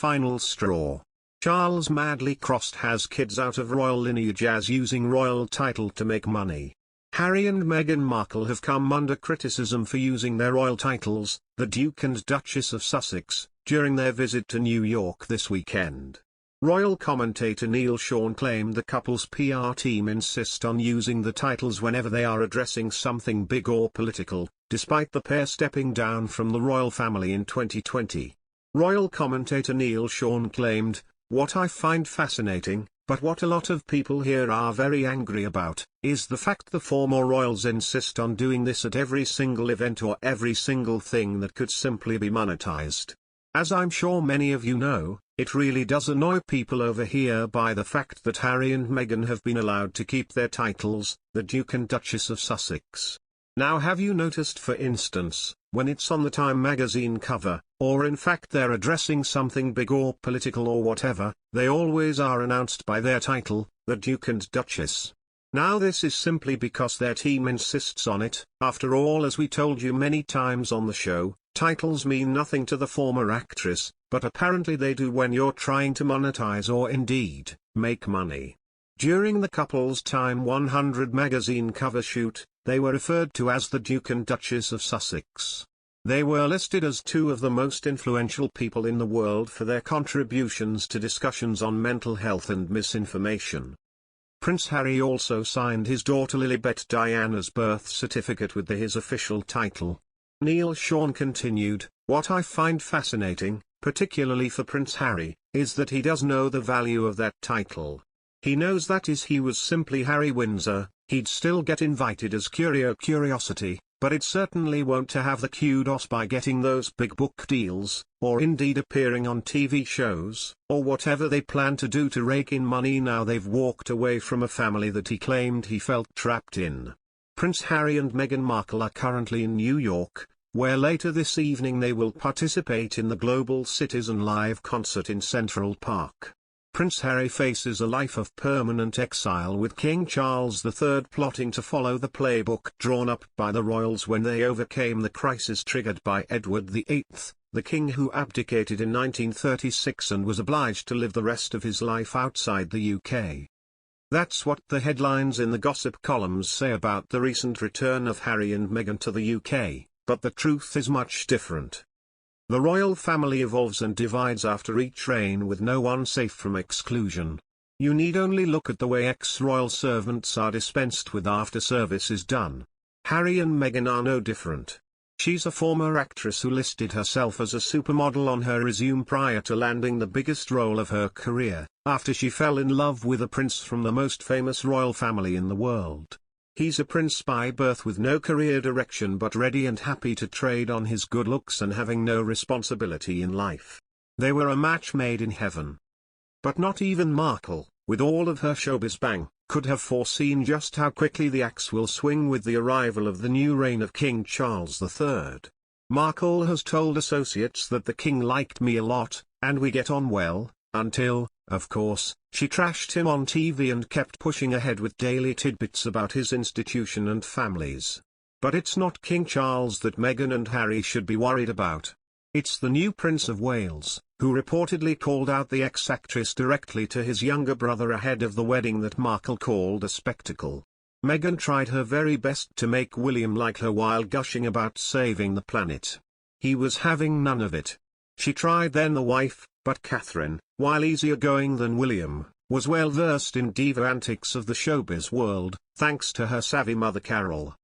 final straw. Charles Madly Crossed has kids out of royal lineage as using royal title to make money. Harry and Meghan Markle have come under criticism for using their royal titles, the Duke and Duchess of Sussex, during their visit to New York this weekend. Royal commentator Neil Sean claimed the couple's PR team insist on using the titles whenever they are addressing something big or political, despite the pair stepping down from the royal family in 2020. Royal commentator Neil Sean claimed, "What I find fascinating, but what a lot of people here are very angry about, is the fact the former royals insist on doing this at every single event or every single thing that could simply be monetized. As I'm sure many of you know, it really does annoy people over here by the fact that Harry and Meghan have been allowed to keep their titles, the Duke and Duchess of Sussex. Now have you noticed, for instance, when it's on the Time magazine cover, or in fact they're addressing something big or political or whatever, they always are announced by their title, the Duke and Duchess. Now this is simply because their team insists on it. After all, as we told you many times on the show, titles mean nothing to the former actress, but apparently they do when you're trying to monetize or indeed, make money. During the couple's Time 100 magazine cover shoot, they were referred to as the Duke and Duchess of Sussex. They were listed as two of the most influential people in the world for their contributions to discussions on mental health and misinformation. Prince Harry also signed his daughter Lilibet Diana's birth certificate with his official title. Neil Sean continued, "What I find fascinating, particularly for Prince Harry, is that he does know the value of that title. He knows that if he was simply Harry Windsor, he'd still get invited as curiosity, but it certainly won't to have the kudos by getting those big book deals, or indeed appearing on TV shows, or whatever they plan to do to rake in money now they've walked away from a family that he claimed he felt trapped in." Prince Harry and Meghan Markle are currently in New York, where later this evening they will participate in the Global Citizen Live concert in Central Park. Prince Harry faces a life of permanent exile, with King Charles III plotting to follow the playbook drawn up by the royals when they overcame the crisis triggered by Edward VIII, the king who abdicated in 1936 and was obliged to live the rest of his life outside the UK. That's what the headlines in the gossip columns say about the recent return of Harry and Meghan to the UK, but the truth is much different. The royal family evolves and divides after each reign, with no one safe from exclusion. You need only look at the way ex-royal servants are dispensed with after service is done. Harry and Meghan are no different. She's a former actress who listed herself as a supermodel on her resume prior to landing the biggest role of her career, after she fell in love with a prince from the most famous royal family in the world. He's a prince by birth with no career direction, but ready and happy to trade on his good looks and having no responsibility in life. They were a match made in heaven. But not even Markle, with all of her showbiz bang, could have foreseen just how quickly the axe will swing with the arrival of the new reign of King Charles III. Markle has told associates that the king liked me a lot, and we get on well, until, of course, she trashed him on TV and kept pushing ahead with daily tidbits about his institution and families. But it's not King Charles that Meghan and Harry should be worried about. It's the new Prince of Wales, who reportedly called out the ex-actress directly to his younger brother ahead of the wedding that Markle called a spectacle. Meghan tried her very best to make William like her while gushing about saving the planet. He was having none of it. She tried then the wife, but Catherine, while easier going than William, was well versed in diva antics of the showbiz world, thanks to her savvy mother Carol.